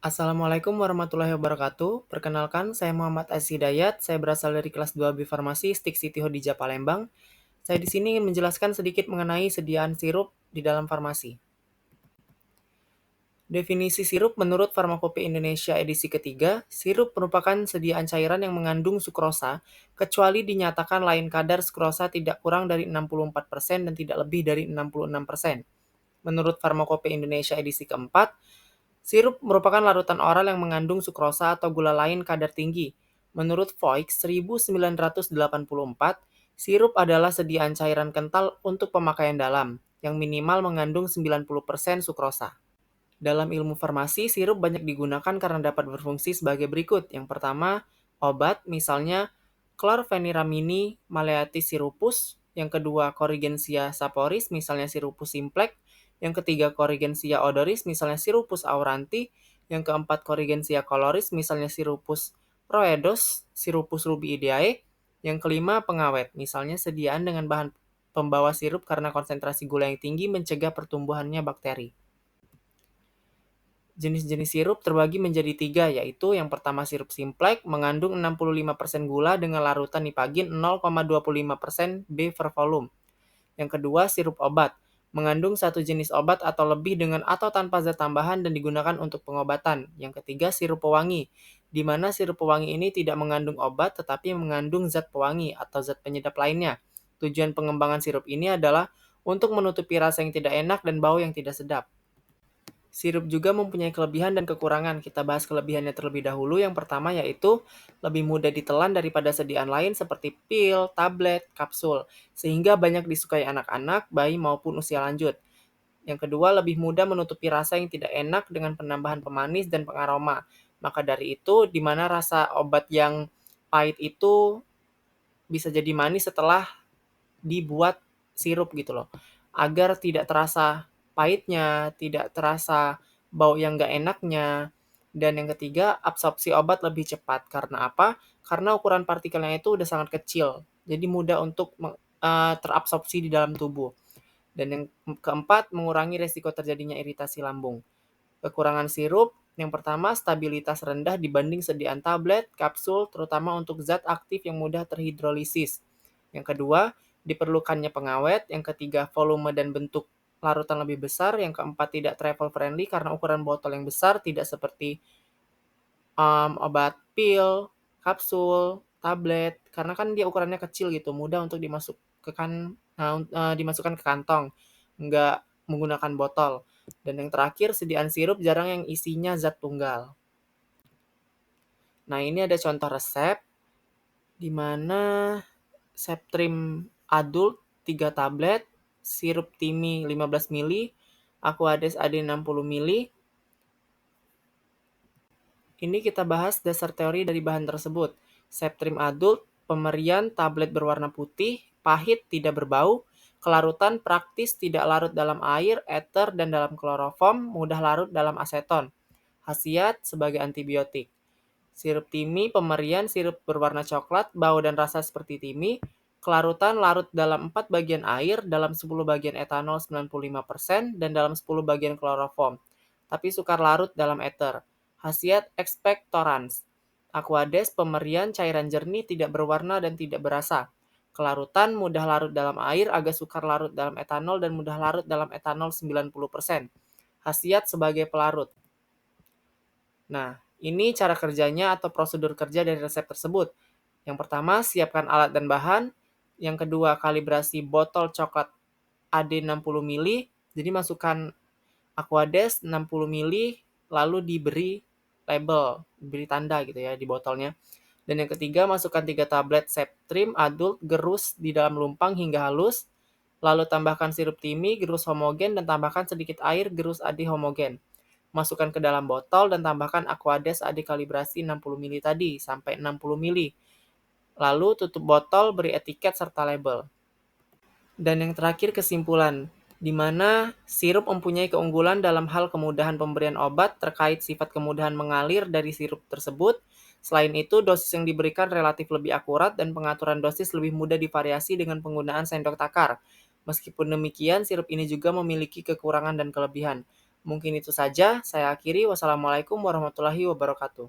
Assalamualaikum warahmatullahi wabarakatuh. Perkenalkan, saya Muhammad Aziz Hidayat. Saya berasal dari kelas 2B Farmasi Stik Siti Hodijah Palembang. Saya di sini ingin menjelaskan sedikit mengenai sediaan sirup di dalam farmasi. Definisi sirup menurut Farmakope Indonesia edisi ketiga, sirup merupakan sediaan cairan yang mengandung sukrosa, kecuali dinyatakan lain kadar sukrosa tidak kurang dari 64% dan tidak lebih dari 66%. Menurut Farmakope Indonesia edisi keempat, sirup merupakan larutan oral yang mengandung sukrosa atau gula lain kadar tinggi. Menurut Foix 1984, sirup adalah sediaan cairan kental untuk pemakaian dalam, yang minimal mengandung 90% sukrosa. Dalam ilmu farmasi, sirup banyak digunakan karena dapat berfungsi sebagai berikut. Yang pertama, obat, misalnya chlorpheniramine maleatis sirupus. Yang kedua, Corrigensia saporis, misalnya sirupus simplex. Yang ketiga, Corrigensia odoris, misalnya sirupus auranti. Yang keempat, Corrigensia coloris, misalnya sirupus roedos, sirupus rubiideae. Yang kelima, pengawet, misalnya sediaan dengan bahan pembawa sirup karena konsentrasi gula yang tinggi mencegah pertumbuhannya bakteri. Jenis-jenis sirup terbagi menjadi tiga, yaitu yang pertama sirup simplex mengandung 65% gula dengan larutan nipagin 0,25% B per volume. Yang kedua sirup obat, mengandung satu jenis obat atau lebih dengan atau tanpa zat tambahan dan digunakan untuk pengobatan. Yang ketiga sirup pewangi, di mana sirup pewangi ini tidak mengandung obat tetapi mengandung zat pewangi atau zat penyedap lainnya. Tujuan pengembangan sirup ini adalah untuk menutupi rasa yang tidak enak dan bau yang tidak sedap. Sirup juga mempunyai kelebihan dan kekurangan. Kita bahas kelebihannya terlebih dahulu. Yang pertama yaitu lebih mudah ditelan daripada sediaan lain seperti pil, tablet, kapsul, sehingga banyak disukai anak-anak, bayi maupun usia lanjut. Yang kedua, lebih mudah menutupi rasa yang tidak enak dengan penambahan pemanis dan pengaroma. Maka dari itu, di mana rasa obat yang pahit itu bisa jadi manis setelah dibuat sirup gitu loh. Agar tidak terasa pahitnya, tidak terasa bau yang nggak enaknya. Dan yang ketiga, absorpsi obat lebih cepat. Karena apa? Karena ukuran partikelnya itu udah sangat kecil. Jadi mudah untuk terabsorpsi di dalam tubuh. Dan yang keempat, mengurangi resiko terjadinya iritasi lambung. Kekurangan sirup, yang pertama stabilitas rendah dibanding sediaan tablet, kapsul, terutama untuk zat aktif yang mudah terhidrolisis. Yang kedua, diperlukannya pengawet. Yang ketiga, volume dan bentuk larutan lebih besar. Yang keempat, tidak travel friendly karena ukuran botol yang besar, tidak seperti obat pil, kapsul, tablet, karena kan dia ukurannya kecil gitu, mudah untuk dimasukkan ke kantong, nggak menggunakan botol. Dan yang terakhir, sediaan sirup jarang yang isinya zat tunggal. Nah, ini ada contoh resep, di mana Septrim Adult 3 tablet, sirup Timi 15 ml, Aquades AD 60 ml. Ini kita bahas dasar teori dari bahan tersebut. Septrim Adult, pemberian tablet berwarna putih, pahit, tidak berbau, kelarutan praktis tidak larut dalam air, ether, dan dalam kloroform, mudah larut dalam aseton. Khasiat sebagai antibiotik. Sirup Timi, pemberian sirup berwarna coklat, bau dan rasa seperti Timi, kelarutan larut dalam 4 bagian air, dalam 10 bagian etanol 95%, dan dalam 10 bagian kloroform. Tapi sukar larut dalam ether. Khasiat expectorants. Aquades, pemberian cairan jernih, tidak berwarna dan tidak berasa. Kelarutan mudah larut dalam air, agak sukar larut dalam etanol, dan mudah larut dalam etanol 90%. Khasiat sebagai pelarut. Nah, ini cara kerjanya atau prosedur kerja dari resep tersebut. Yang pertama, siapkan alat dan bahan. Yang kedua, kalibrasi botol coklat AD 60 ml. Jadi masukkan Aquades 60 ml, lalu diberi label, diberi tanda gitu ya di botolnya. Dan yang ketiga, masukkan 3 tablet Septrim Adult, gerus di dalam lumpang hingga halus. Lalu tambahkan sirup Timi, gerus homogen, dan tambahkan sedikit air, gerus AD homogen. Masukkan ke dalam botol dan tambahkan Aquades AD kalibrasi 60 ml tadi, sampai 60 ml. Lalu tutup botol, beri etiket serta label. Dan yang terakhir kesimpulan, di mana sirup mempunyai keunggulan dalam hal kemudahan pemberian obat terkait sifat kemudahan mengalir dari sirup tersebut. Selain itu, dosis yang diberikan relatif lebih akurat dan pengaturan dosis lebih mudah divariasi dengan penggunaan sendok takar. Meskipun demikian, sirup ini juga memiliki kekurangan dan kelebihan. Mungkin itu saja, saya akhiri. Wassalamualaikum warahmatullahi wabarakatuh.